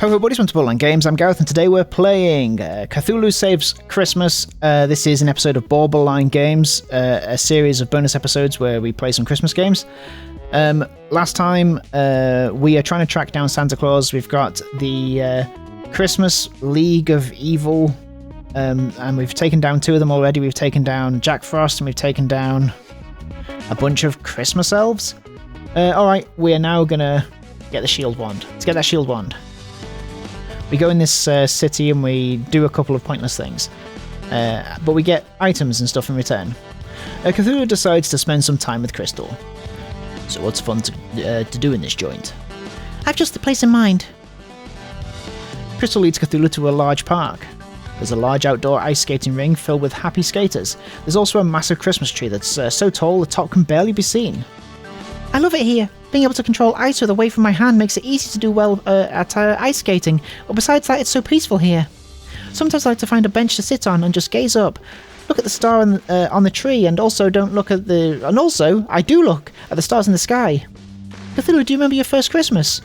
Hello everybody, welcome to Borderline Games. I'm Gareth and today we're playing Cthulhu Saves Christmas. This is an episode of Borderline Games, a series of bonus episodes where we play some Christmas games. Last time we are trying to track down Santa Claus. We've got the Christmas League of Evil, and we've taken down two of them already. We've taken down Jack Frost and we've taken down a bunch of Christmas elves. Alright, we are now going to get the shield wand. Let's get that shield wand. We go in this city and we do a couple of pointless things, but we get items and stuff in return. Cthulhu decides to spend some time with Crystal. So what's fun to do in this joint? I've just the place in mind. Crystal leads Cthulhu to a large park. There's a large outdoor ice skating ring filled with happy skaters. There's also a massive Christmas tree that's so tall the top can barely be seen. I love it here. Being able to control ice with a wave from my hand makes it easy to do well at ice skating, but besides that, it's so peaceful here. Sometimes I like to find a bench to sit on and just gaze up. Look at the star on the tree, and also I do look at the stars in the sky. Cthulhu, do you remember your first Christmas?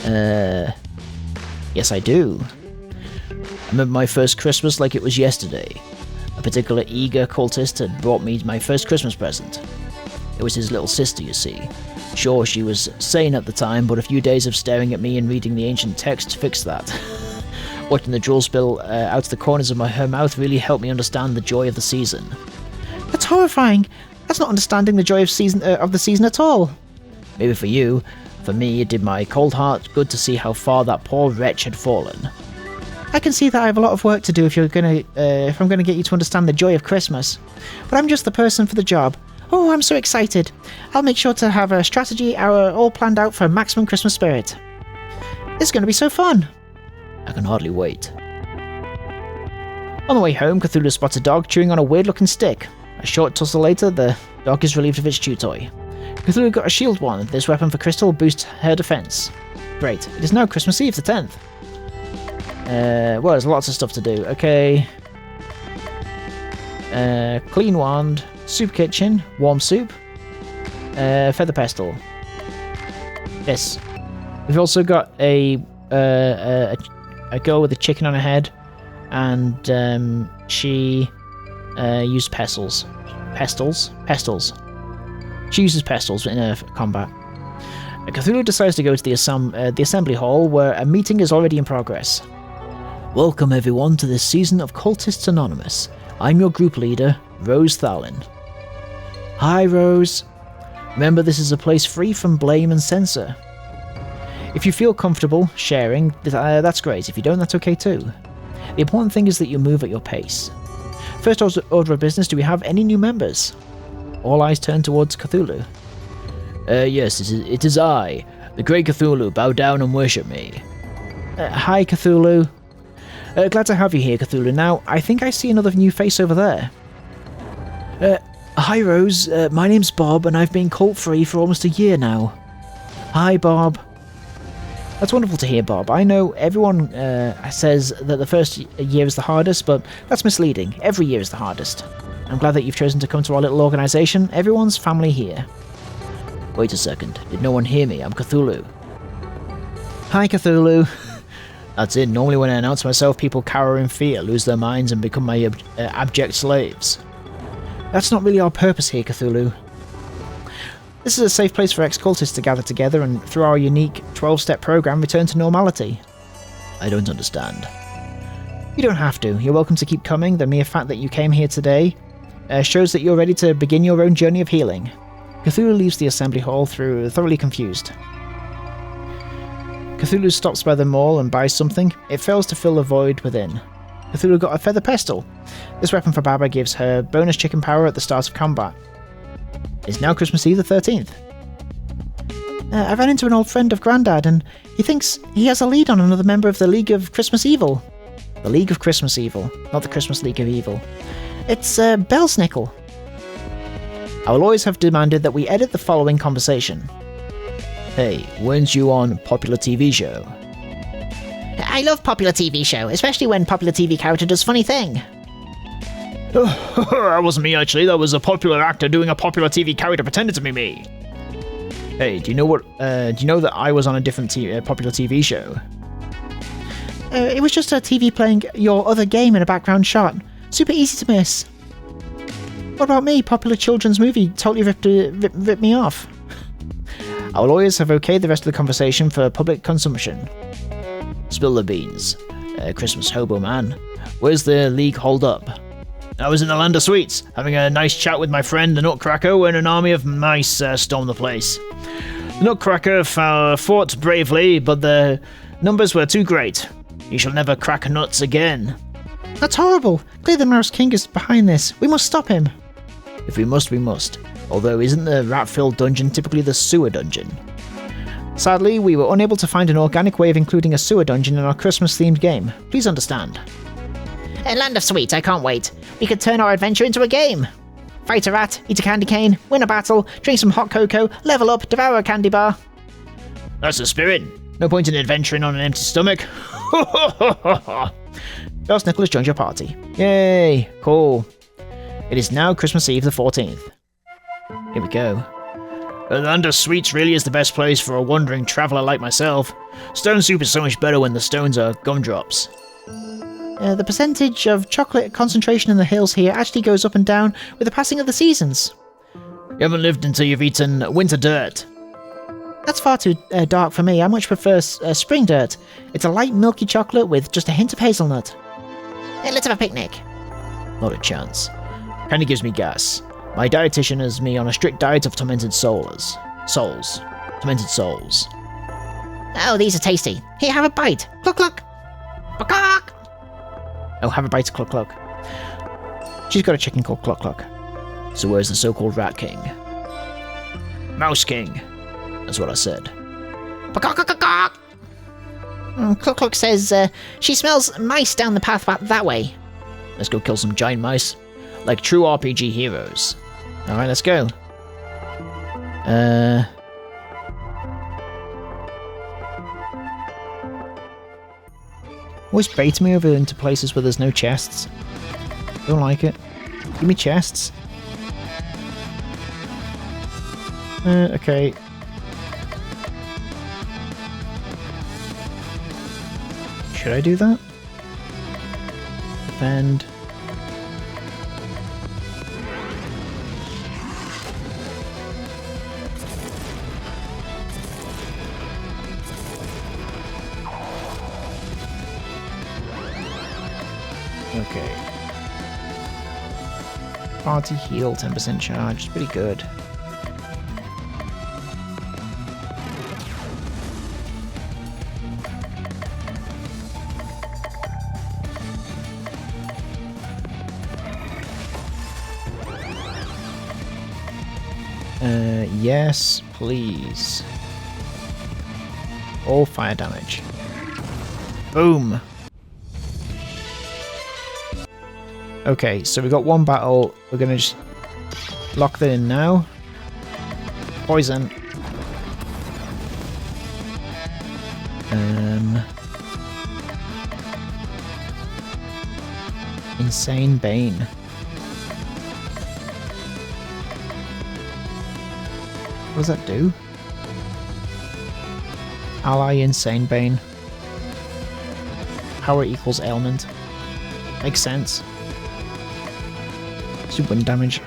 Yes I do. I remember my first Christmas like it was yesterday. A particular eager cultist had brought me my first Christmas present. It was his little sister, you see. Sure, she was sane at the time, but a few days of staring at me and reading the ancient text fixed that. Watching the drool spill out the corners of her mouth really helped me understand the joy of the season. That's horrifying. That's not understanding the joy of the season at all. Maybe for you. For me, it did my cold heart good to see how far that poor wretch had fallen. I can see that I have a lot of work to do if I'm gonna get you to understand the joy of Christmas. But I'm just the person for the job. Oh, I'm so excited. I'll make sure to have a strategy hour all planned out for maximum Christmas spirit. This is going to be so fun. I can hardly wait. On the way home, Cthulhu spots a dog chewing on a weird-looking stick. A short tussle later, the dog is relieved of its chew toy. Cthulhu got a shield wand. This weapon for Crystal boosts her defense. Great. It is now Christmas Eve, the 10th. Well, there's lots of stuff to do. Okay. Clean wand. Soup kitchen, warm soup, feather pestle. Yes. We've also got a girl with a chicken on her head, and she used pestles. Pestles. She uses pestles in her combat. Cthulhu decides to go to the assembly hall, where a meeting is already in progress. Welcome everyone to this season of Cultists Anonymous. I'm your group leader, Rose Thalin. Hi, Rose. Remember, this is a place free from blame and censor. If you feel comfortable sharing, that's great. If you don't, that's okay too. The important thing is that you move at your pace. First order of business, do we have any new members? All eyes turn towards Cthulhu. Yes, it is I, the great Cthulhu. Bow down and worship me. Hi, Cthulhu. Glad to have you here, Cthulhu. Now, I think I see another new face over there. Hi Rose, my name's Bob and I've been cult-free for almost a year now. Hi Bob. That's wonderful to hear, Bob. I know everyone says that the first year is the hardest, but that's misleading. Every year is the hardest. I'm glad that you've chosen to come to our little organisation. Everyone's family here. Wait a second, did no one hear me? I'm Cthulhu. Hi Cthulhu. That's it, normally when I announce myself people cower in fear, lose their minds and become my abject slaves. That's not really our purpose here, Cthulhu. This is a safe place for ex-cultists to gather together and, through our unique 12-step program, return to normality. I don't understand. You don't have to. You're welcome to keep coming. The mere fact that you came here today shows that you're ready to begin your own journey of healing. Cthulhu leaves the assembly hall thoroughly confused. Cthulhu stops by the mall and buys something. It fails to fill the void within. Cthulhu got a feather pestle. This weapon for Baba gives her bonus chicken power at the start of combat. It's now Christmas Eve the 13th. I ran into an old friend of Grandad and he thinks he has a lead on another member of the League of Christmas Evil. The League of Christmas Evil, not the Christmas League of Evil. It's Belsnickel. I will always have demanded that we edit the following conversation. Hey, weren't you on popular TV show? I love popular TV show, especially when popular TV character does funny thing. That wasn't me actually, that was a popular actor doing a popular TV character pretending to be me. Hey, do you know that I was on a different popular TV show? It was just a TV playing your other game in a background shot. Super easy to miss. What about me? Popular children's movie totally ripped me off. Our lawyers have okayed the rest of the conversation for public consumption. Spill the beans. Christmas hobo man. Where's the league hold up? I was in the Land of Sweets, having a nice chat with my friend the Nutcracker when an army of mice stormed the place. The Nutcracker fought bravely, but the numbers were too great. He shall never crack nuts again. That's horrible. Clearly the Mouse King is behind this. We must stop him. If we must, we must. Although isn't the rat-filled dungeon typically the sewer dungeon? Sadly, we were unable to find an organic way of including a sewer dungeon in our Christmas-themed game. Please understand. Land of Sweets, I can't wait. We could turn our adventure into a game. Fight a rat, eat a candy cane, win a battle, drink some hot cocoa, level up, devour a candy bar. That's the spirit. No point in adventuring on an empty stomach. Charles Nicholas joins your party. Yay! Cool. It is now Christmas Eve the 14th. Here we go. The Land of Sweets really is the best place for a wandering traveller like myself. Stone soup is so much better when the stones are gumdrops. The percentage of chocolate concentration in the hills here actually goes up and down with the passing of the seasons. You haven't lived until you've eaten winter dirt. That's far too dark for me. I much prefer spring dirt. It's a light milky chocolate with just a hint of hazelnut. Let's have a picnic. Not a chance. Kinda gives me gas. My dietitian has me on a strict diet of tormented souls. Tormented souls. Oh, these are tasty. Here, have a bite. Cluck cluck. Cluck cluck. Oh, have a bite, cluck cluck. She's got a chicken called Cluck Cluck. So where's the so-called Rat King? Mouse King. That's what I said. Cluck Cluck says she smells mice down the path that way. Let's go kill some giant mice. Like true RPG heroes. Alright, let's go. Always bait me over into places where there's no chests. Don't like it. Give me chests. Okay. Should I do that? Defend. Okay. Party heal, 10% charge. Pretty good. Yes, please. All fire damage. Boom! Okay, so we got one battle. We're gonna just lock that in now. Poison. Insane Bane. What does that do? Ally Insane Bane. Power equals ailment. Makes sense. Do wind damage.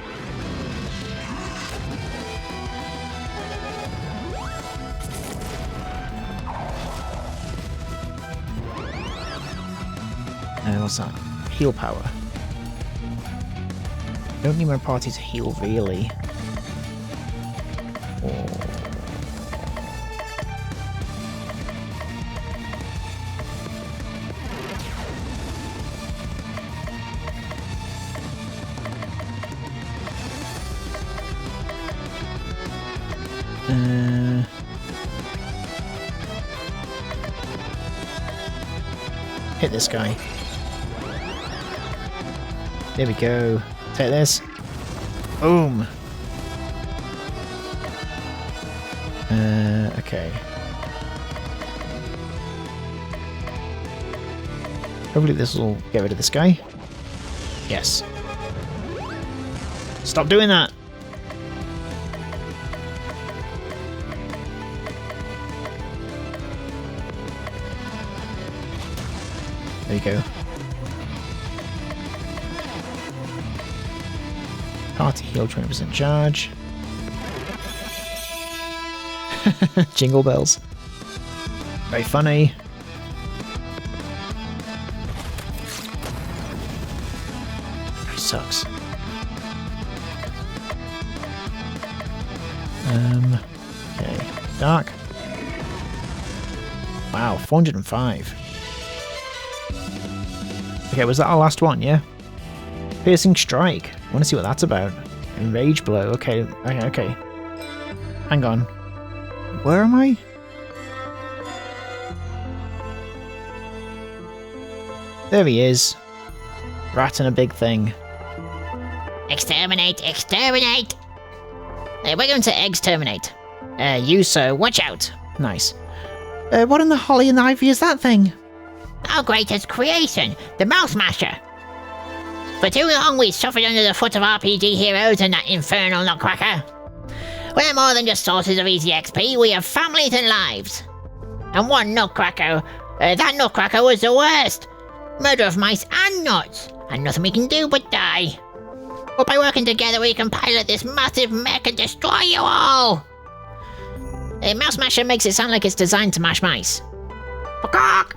What's that? Heal power. Don't need my party to heal, really. Hit this guy. There we go. Take this. Boom. Okay. Hopefully this will get rid of this guy. Yes. Stop doing that! There you go. Party heal 20% charge. Jingle bells. Very funny. He sucks. Okay. Dark. Wow, 405. Okay, was that our last one, yeah? Piercing Strike. I want to see what that's about. Enrage Blow. Okay, okay. Hang on. Where am I? There he is. Rat and a big thing. Exterminate! Exterminate! We're going to exterminate. You, sir, watch out. Nice. What in the holly and ivy is that thing? Our greatest creation, the Mouse Masher. For too long we suffered under the foot of RPG heroes and that infernal nutcracker. We're more than just sources of easy XP, we have families and lives. And one nutcracker, that nutcracker was the worst. Murder of mice and nuts, and nothing we can do but die. But by working together we can pilot this massive mech and destroy you all. Mouse Masher makes it sound like it's designed to mash mice. Cluck!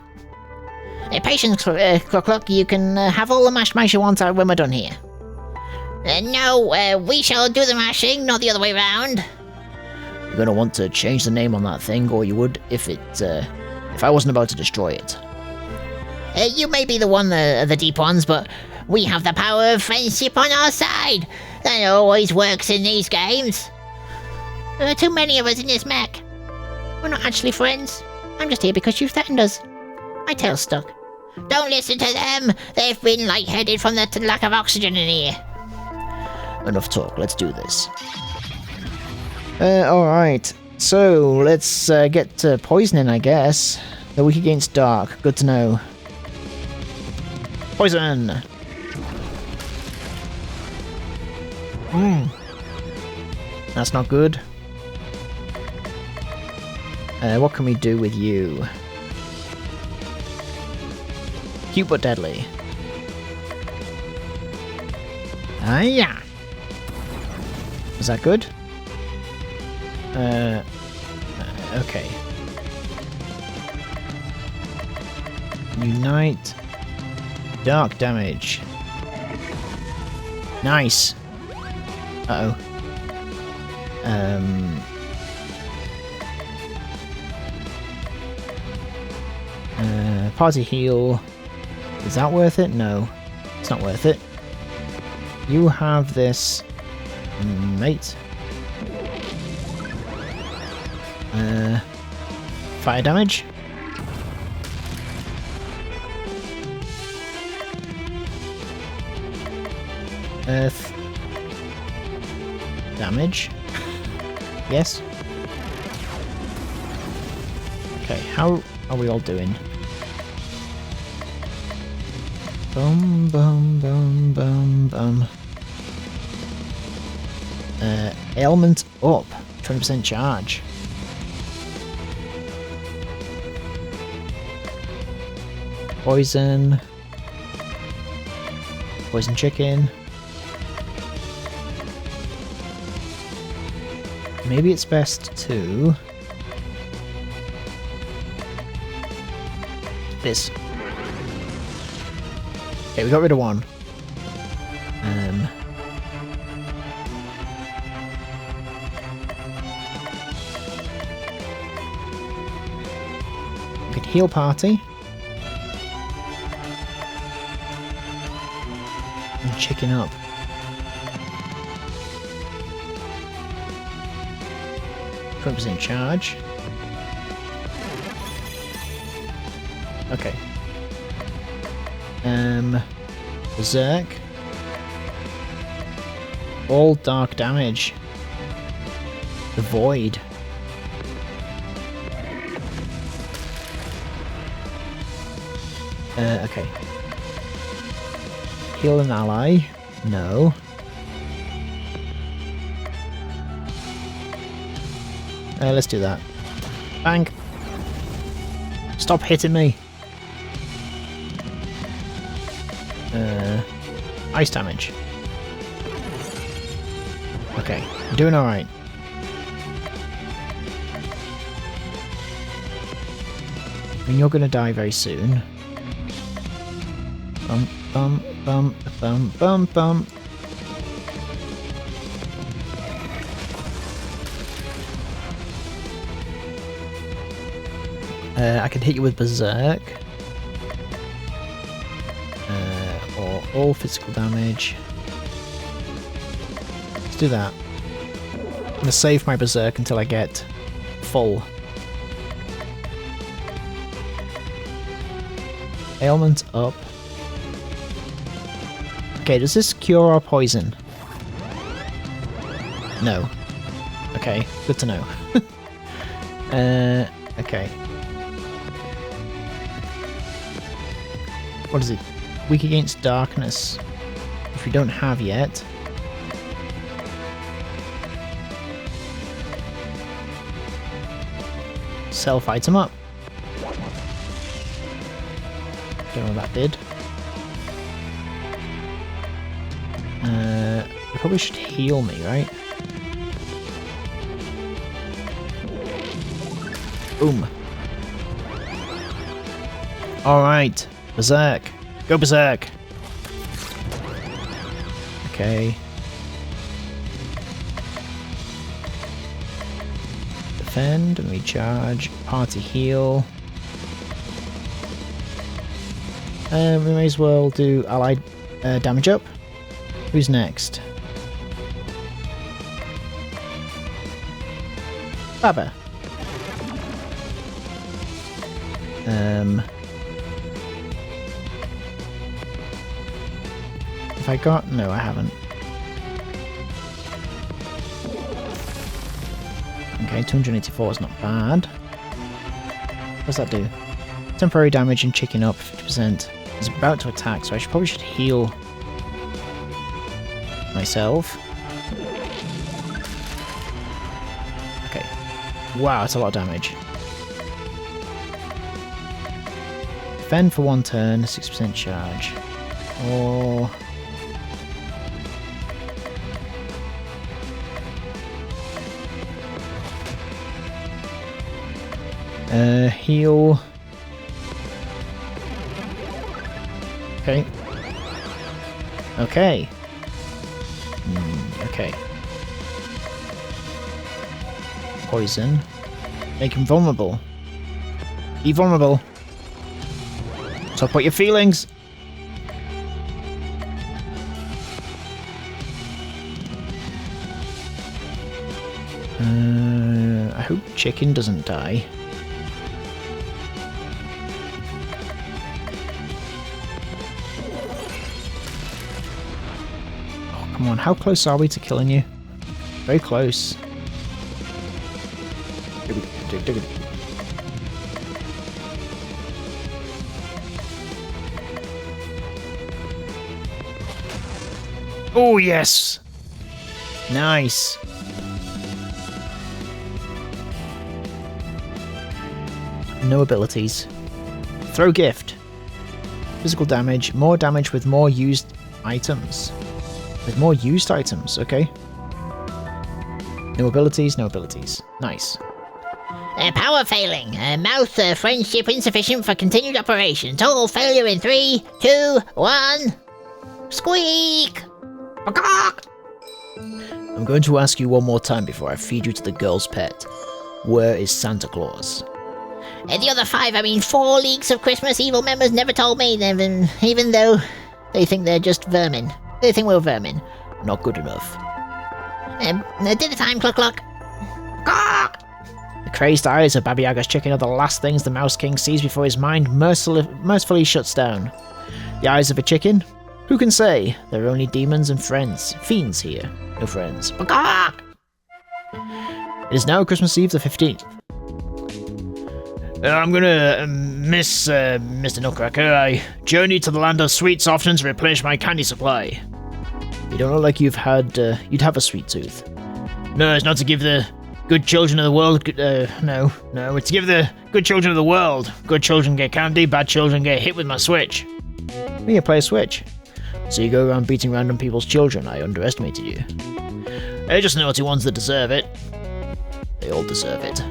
Patience, Cluck, you can have all the mashed mice you want when we're done here. No, we shall do the mashing, not the other way round. You're gonna want to change the name on that thing, or you would if I wasn't about to destroy it. You may be the one, the deep ones, but we have the power of friendship on our side. That always works in these games. There are too many of us in this mech. We're not actually friends. I'm just here because you threatened us. My tail's stuck. Don't listen to them. They've been lightheaded from the lack of oxygen in here. Enough talk. Let's do this. Alright. So, let's get to poisoning, I guess. They're weak against dark. Good to know. Poison! That's not good. What can we do with you? Cute but deadly. Ah, yeah. Is that good? Okay. Unite. Dark damage. Nice. Uh-oh. Party heal. Is that worth it? No. It's not worth it. You have this, mate. Fire damage. Earth damage. Yes. Okay, how are we all doing? Boom, boom, boom, boom, boom. Ailment up. 20% charge. Poison. Poison chicken. Maybe it's best to... this. Okay, we got rid of one. We could heal party. And chicken up. In charge. Okay. Berserk. All dark damage. The void. Okay. Heal an ally. No. Let's do that. Bang! Stop hitting me! Ice damage. Okay, I'm doing alright. I mean, you're gonna die very soon. Bum, bum, bum, bum, bum, bum. I can hit you with Berserk. Or all physical damage. Let's do that. I'm gonna save my Berserk until I get full. Ailment up. Okay, does this cure our poison? No. Okay, good to know. Okay. What is it? Weak against darkness. Which we don't have yet. Self item up. Don't know what that did. You probably should heal me, right? Boom. Alright. Berserk. Go Berserk. Okay. Defend and recharge. Party heal. We may as well do allied damage up. Who's next? Baba. Have I got? No, I haven't. Okay, 284 is not bad. What does that do? Temporary damage and chicken up 50%. He's about to attack, so I probably should heal myself. Okay. Wow, that's a lot of damage. Defend for 1 turn, 6% charge. Or... heal. Okay. Okay. Okay. Poison. Make him vulnerable. Be vulnerable. Talk about your feelings. I hope chicken doesn't die. Come on, how close are we to killing you? Very close. Oh, yes! Nice! No abilities. Throw gift. Physical damage. More damage with more used items. With more used items, okay. No abilities, no abilities. Nice. Power failing. Mouth friendship insufficient for continued operation. Total failure in 3, 2, 1. Squeak! I'm going to ask you one more time before I feed you to the girl's pet. Where is Santa Claus? The other 4 Leagues of Christmas evil members never told me, even though they think they're just vermin. They think we're vermin. Not good enough. Dinner time, cluck cluck. The crazed eyes of Baba Yaga's chicken are the last things the Mouse King sees before his mind mercifully shuts down. The eyes of a chicken? Who can say? There are only demons and fiends here. No friends. It is now Christmas Eve the 15th. I'm gonna miss Mr. Nutcracker. I journeyed to the land of sweets often to replenish my candy supply. You don't look like you'd have a sweet tooth. No, it's not to give the good children of the world. No, it's to give the good children of the world. Good children get candy, bad children get hit with my Switch. We can play a Switch. So you go around beating random people's children. I underestimated you. They're just naughty ones that deserve it. They all deserve it.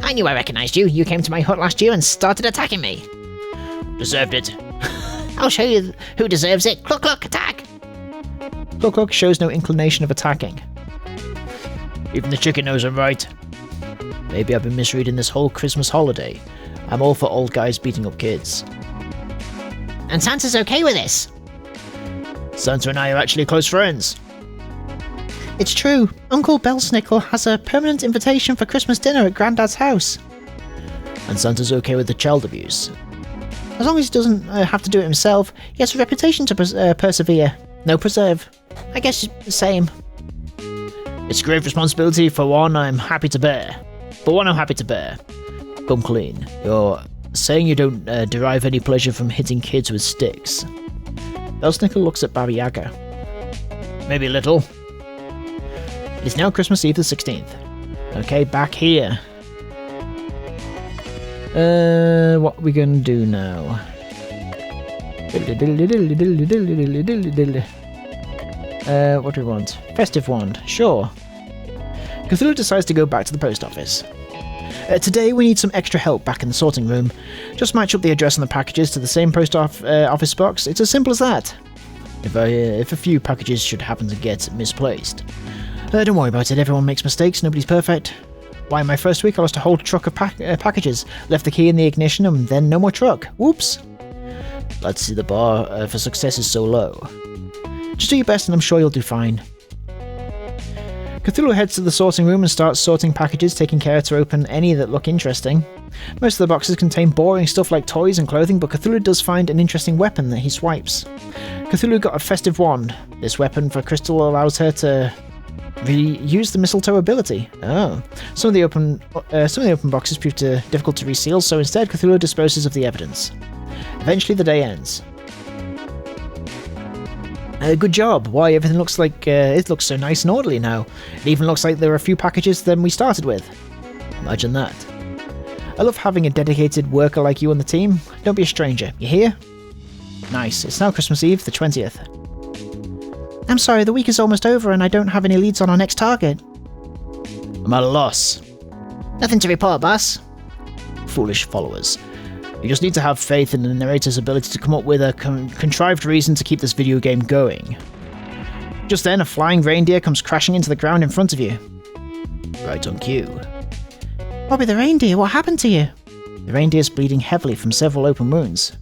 I knew I recognized you. You came to my hut last year and started attacking me. Deserved it. I'll show you who deserves it. Cluck cluck, attack! Cluck Cluck shows no inclination of attacking. Even the chicken knows I'm right. Maybe I've been misreading this whole Christmas holiday. I'm all for old guys beating up kids. And Santa's okay with this. Santa and I are actually close friends. It's true. Uncle Belsnickel has a permanent invitation for Christmas dinner at Grandad's house. And Santa's okay with the child abuse. As long as he doesn't have to do it himself, he has a reputation to persevere. No, preserve. I guess the same. It's a grave responsibility for one I'm happy to bear. But one I'm happy to bear. Come clean. You're saying you don't derive any pleasure from hitting kids with sticks. Belsnickel looks at Baba Yaga. Maybe a little. It is now Christmas Eve the 16th. Okay, back here. What are we gonna do now? What do we want? Festive wand, sure. Cthulhu decides to go back to the post office. Today we need some extra help back in the sorting room. Just match up the address on the packages to the same office box. It's as simple as that. If a few packages should happen to get misplaced. Don't worry about it, everyone makes mistakes, nobody's perfect. Why, my first week I lost a whole truck of packages, left the key in the ignition and then no more truck. Whoops! Glad to see the bar for success is so low. Just do your best and I'm sure you'll do fine. Cthulhu heads to the sorting room and starts sorting packages, taking care to open any that look interesting. Most of the boxes contain boring stuff like toys and clothing, but Cthulhu does find an interesting weapon that he swipes. Cthulhu got a festive wand. This weapon for Crystal allows her to use the mistletoe ability. Oh. Some of the open boxes prove difficult to reseal, so instead Cthulhu disposes of the evidence. Eventually the day ends. Good job. Why, everything looks like it looks so nice and orderly now. It even looks like there are a few packages than we started with. Imagine that. I love having a dedicated worker like you on the team. Don't be a stranger, you hear? Nice. It's now Christmas Eve, the 20th. I'm sorry, the week is almost over and I don't have any leads on our next target. I'm at a loss. Nothing to report, boss. Foolish followers. You just need to have faith in the narrator's ability to come up with a contrived reason to keep this video game going. Just then, a flying reindeer comes crashing into the ground in front of you. Right on cue. Bobby the reindeer, what happened to you? The reindeer's bleeding heavily from several open wounds.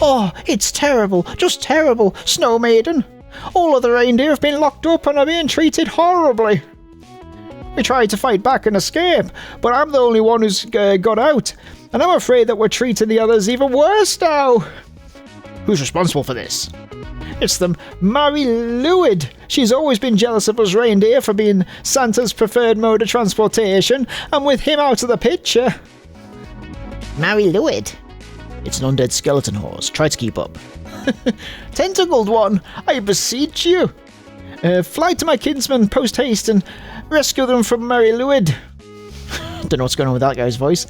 Oh, it's terrible, just terrible, Snow Maiden. All of the reindeer have been locked up and are being treated horribly. We tried to fight back and escape, but I'm the only one who's got out, and I'm afraid that we're treating the others even worse now. Who's responsible for this? It's the Mary Lewid. She's always been jealous of us reindeer for being Santa's preferred mode of transportation, and with him out of the picture. Mary Lewid? It's an undead skeleton horse. Try to keep up. Tentacled one, I beseech you. Fly to my kinsmen post-haste and rescue them from Mary Lewid. Don't know what's going on with that guy's voice.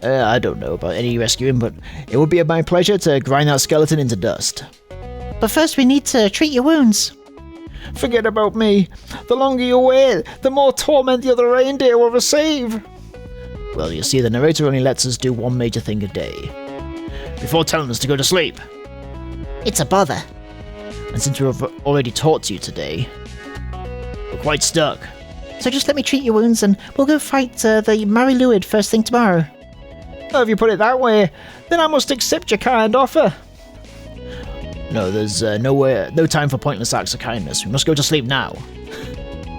I don't know about any rescuing, but it would be my pleasure to grind that skeleton into dust. But first we need to treat your wounds. Forget about me. The longer you wait, the more torment the other reindeer will receive. Well, you see, the narrator only lets us do one major thing a day. Before telling us to go to sleep. It's a bother. And since we've already taught to you today, we're quite stuck. So just let me treat your wounds and we'll go fight the Mary Lewid first thing tomorrow. Oh, if you put it that way, then I must accept your kind offer. No, there's no time for pointless acts of kindness. We must go to sleep now.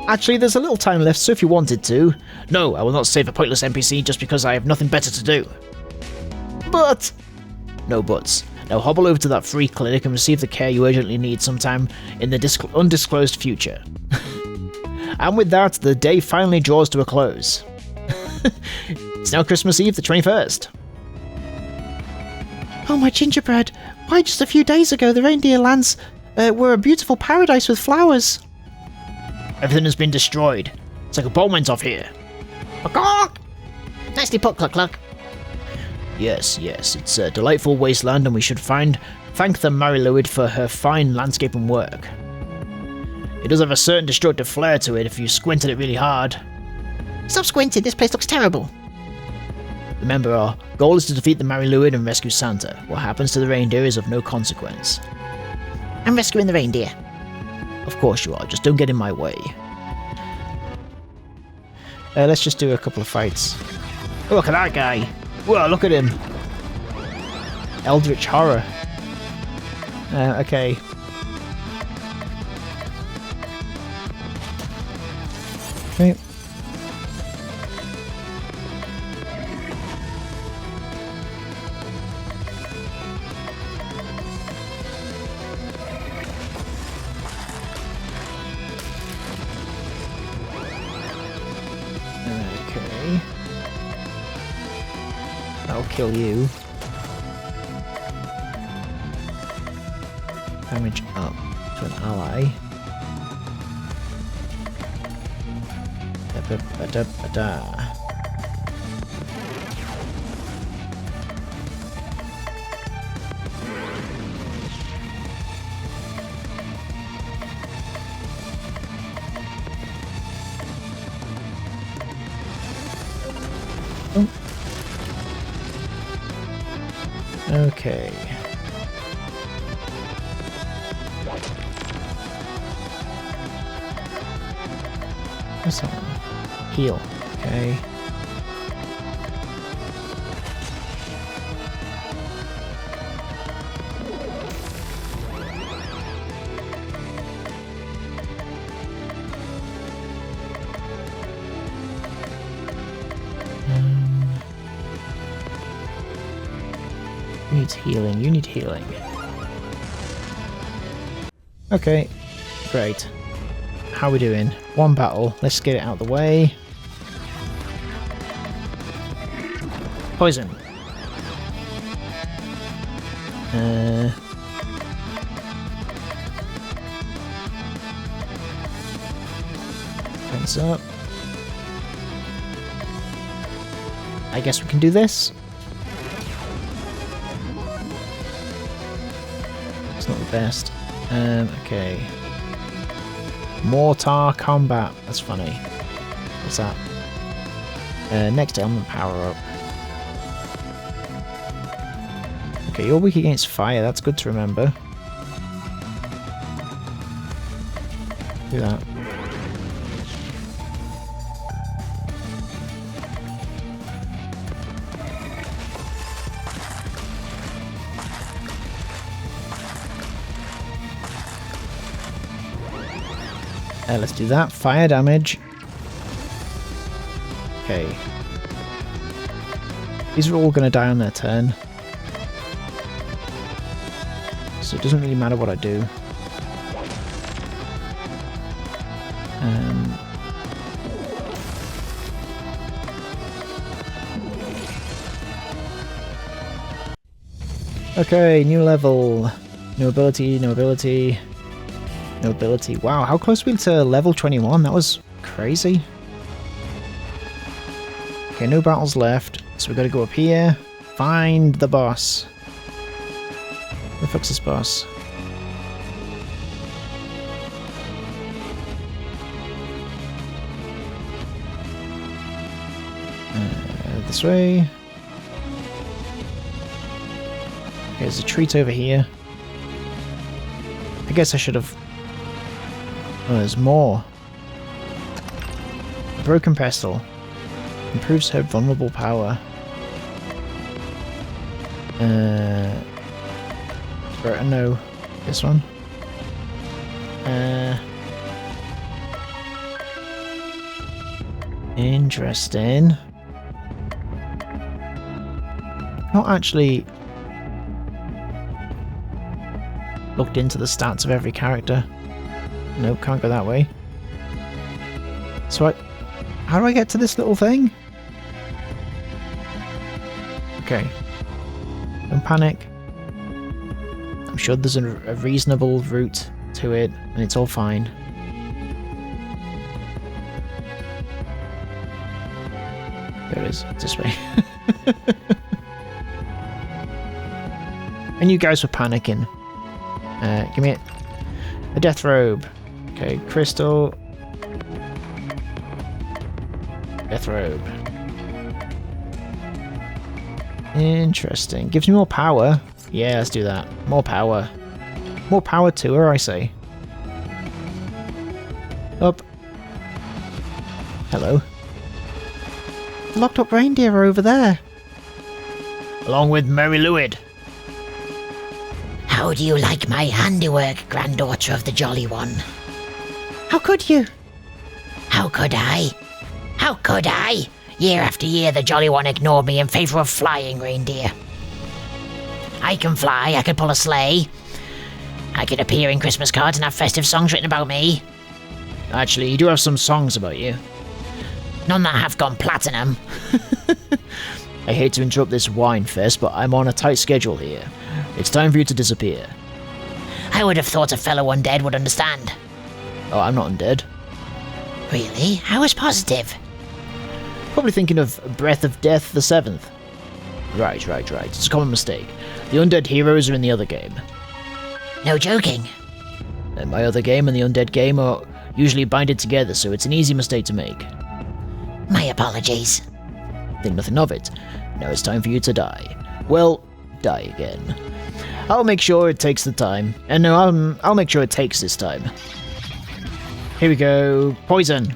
Actually, there's a little time left, so if you wanted to. No, I will not save a pointless NPC just because I have nothing better to do. But... No buts. Now hobble over to that free clinic and receive the care you urgently need sometime in the undisclosed future. And with that, the day finally draws to a close. It's now Christmas Eve, the 21st. Oh, my gingerbread. Why, just a few days ago, the reindeer lands were a beautiful paradise with flowers. Everything has been destroyed. It's like a bomb went off here. Nicely put, Cluck Cluck. Yes, it's a delightful wasteland and we should find Thank the Mariluid for her fine landscaping work. It does have a certain destructive flair to it if you squint at it really hard. Stop squinting, this place looks terrible. Remember, our goal is to defeat the Mariluid and rescue Santa. What happens to the reindeer is of no consequence. I'm rescuing the reindeer. Of course you are, just don't get in my way. Let's just do a couple of fights. Oh, look at that guy! Whoa, look at him! Eldritch Horror. Okay. Okay. Okay. I'll kill you. Damage up to an ally. Da-da-da-da-da. Oh. Okay. What's that one? Heal. Okay. Who needs healing? You need healing. Okay. Great. How are we doing? One battle. Let's get it out of the way. Poison. Fence up. I guess we can do this. It's not the best. Okay. Mortar combat. That's funny. What's that? Next element power up. Okay, you're weak against fire. That's good to remember. Do that. Let's do that. Fire damage. Okay. These are all going to die on their turn. So it doesn't really matter what I do. Okay, new level. New ability, new ability. No ability. Wow, how close are we to level 21? That was crazy. Okay, no battles left. So we gotta go up here. Find the boss. Where the fuck's this boss? This way. Okay, there's a treat over here. I guess I should have... Oh, there's more. A broken pestle. Improves her vulnerable power. No. This one. Interesting. Not actually looked into the stats of every character. Nope, can't go that way. So how do I get to this little thing? Okay. Don't panic. I'm sure there's a reasonable route to it, and it's all fine. There it is. It's this way. And you guys were panicking. Give me a death robe. Okay, crystal. Death robe. Interesting. Gives me more power. Yeah, let's do that. More power. More power to her, I say. Up. Hello. The locked up reindeer are over there. Along with Mary Lewid. How do you like my handiwork, granddaughter of the Jolly One? How could you? How could I? How could I? Year after year, the Jolly One ignored me in favor of flying reindeer. I can fly, I could pull a sleigh. I could appear in Christmas cards and have festive songs written about me. Actually, you do have some songs about you. None that have gone platinum. I hate to interrupt this wine fest, but I'm on a tight schedule here. It's time for you to disappear. I would have thought a fellow undead would understand. Oh, I'm not undead. Really? I was positive. Probably thinking of Breath of Death the 7th. Right. It's a common mistake. The undead heroes are in the other game. No joking. And my other game and the undead game are usually binded together, so it's an easy mistake to make. My apologies. Think nothing of it. Now it's time for you to die. Well, die again. I'll make sure it takes the time. And no, I'll make sure it takes this time. Here we go. Poison.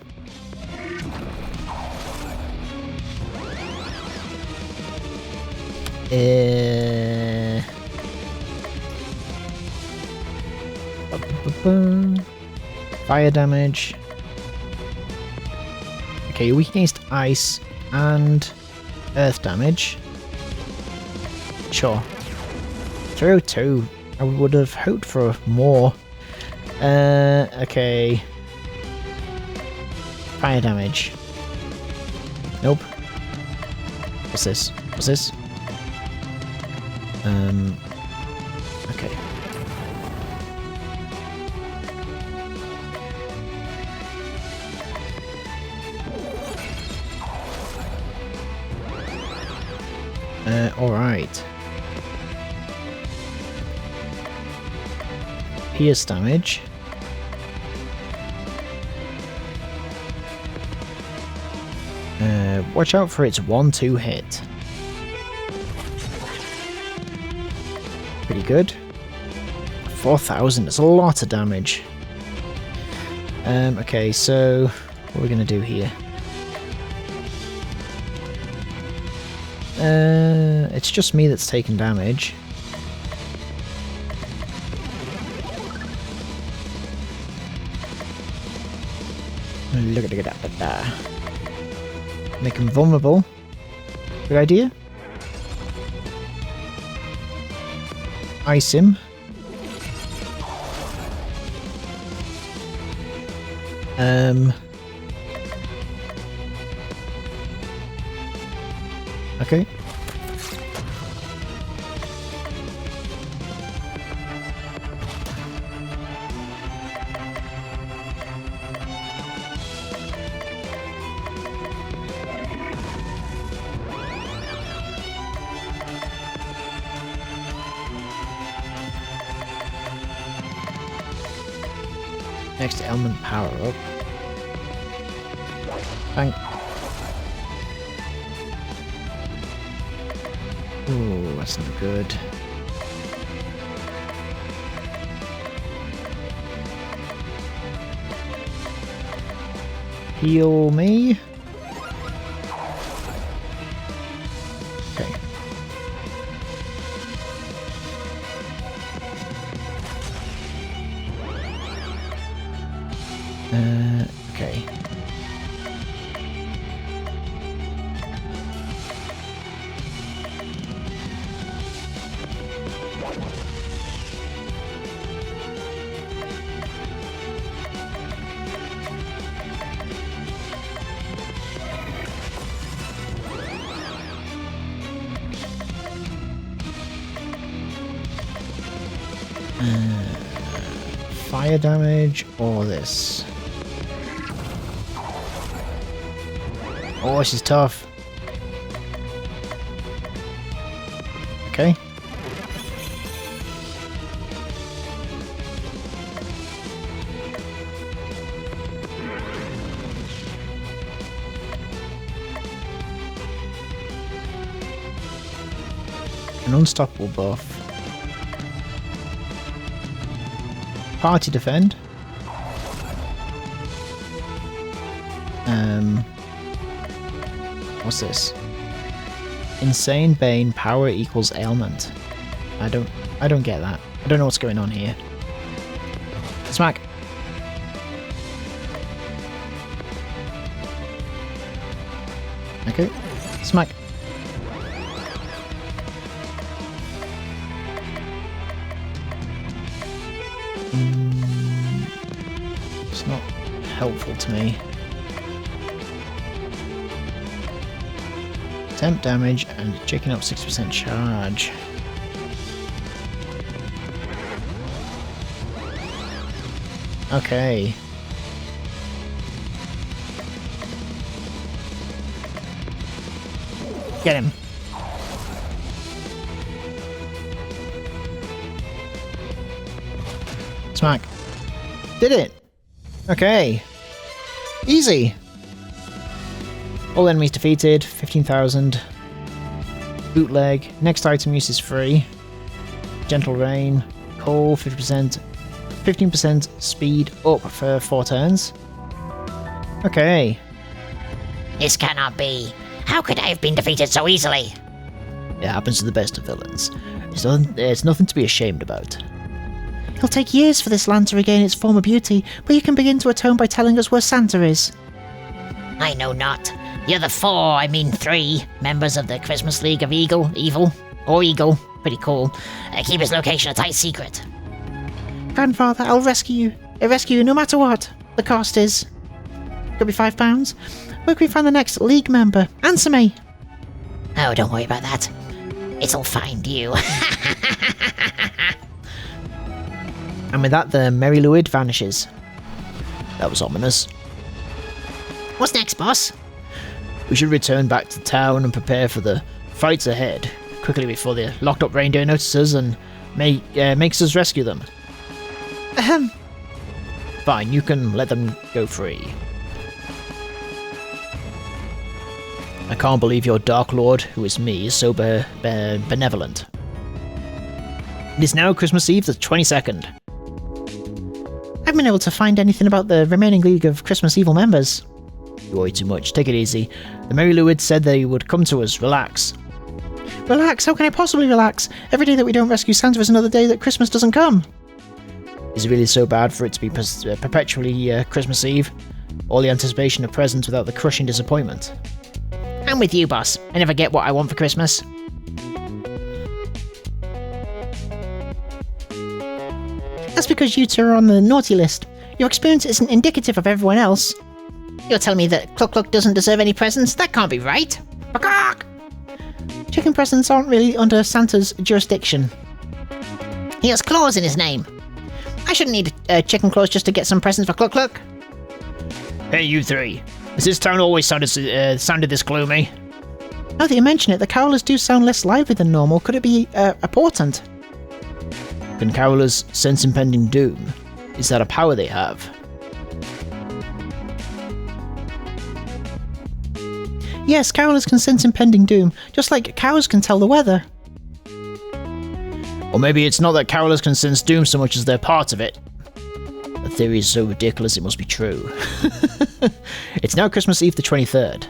Fire damage. Okay, you're weak against ice and earth damage. Sure. 302. I would have hoped for more. Okay. Fire damage. Nope. What's this? Okay. Alright. Pierce damage. Watch out for its 1-2 hit. Pretty good. 4,000, it's a lot of damage. Okay, so what are we gonna do here? It's just me that's taking damage. Look at that. Make him vulnerable. Good idea. Ice him. Okay. Next element power up. Bang. Ooh, that's not good. Heal me. Okay. Okay. Fire damage or this? Oh, this is tough. An unstoppable buff. Party defend. What's this? Insane Bane power equals ailment. I don't get that. I don't know what's going on here. Smack. Okay. Smack. It's not helpful to me. Temp damage and checking up 6% charge. Okay. Get him. Smack. Did it. Okay. Easy. All enemies defeated. 15,000. Bootleg. Next item use is free. Gentle Rain. Coal. 50%. 15% speed up for 4 turns. Okay. This cannot be. How could I have been defeated so easily? It happens to the best of villains. It's nothing to be ashamed about. It'll take years for this land to regain its former beauty, but you can begin to atone by telling us where Santa is. I know not. The other 3 members of the Christmas League of Evil, pretty cool, keep his location a tight secret. Grandfather, I'll rescue you. I'll rescue you no matter what the cost is. Could be £5. Where can we find the next League member? Answer me. Oh, don't worry about that. It'll find you. And with that, the Merry Luid vanishes. That was ominous. What's next, boss? We should return back to town and prepare for the fights ahead, quickly before the locked-up reindeer notices and makes us rescue them. Ahem. Fine, you can let them go free. I can't believe your Dark Lord, who is me, is so benevolent. It is now Christmas Eve, the 22nd. I haven't been able to find anything about the remaining League of Christmas Evil members. You worry too much. Take it easy. The Merry Luid said they would come to us. Relax. Relax? How can I possibly relax? Every day that we don't rescue Santa is another day that Christmas doesn't come. Is it really so bad for it to be perpetually Christmas Eve? All the anticipation of presents without the crushing disappointment. I'm with you, boss. I never get what I want for Christmas. That's because you two are on the naughty list. Your experience isn't indicative of everyone else. You're telling me that Cluck Cluck doesn't deserve any presents? That can't be right. Cluck! Chicken presents aren't really under Santa's jurisdiction. He has claws in his name. I shouldn't need chicken claws just to get some presents for Cluck Cluck. Hey, you three. Has this town always sounded this gloomy? Now that you mention it, the carolers do sound less lively than normal. Could it be a portent? Can carolers sense impending doom? Is that a power they have? Yes, carolers can sense impending doom, just like cows can tell the weather. Or maybe it's not that carolers can sense doom so much as they're part of it. The theory is so ridiculous it must be true. It's now Christmas Eve the 23rd.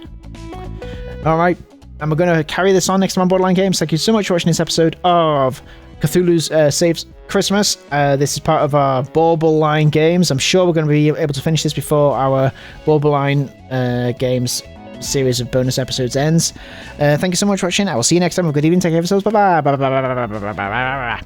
Alright, and we're going to carry this on next time on Borderline Games. Thank you so much for watching this episode of Cthulhu's Saves Christmas. This is part of our Borderline Games. I'm sure we're going to be able to finish this before our Borderline Games series of bonus episodes ends. Thank you so much for watching. I will see you next time. Have a good evening. Take care of yourselves. Bye bye.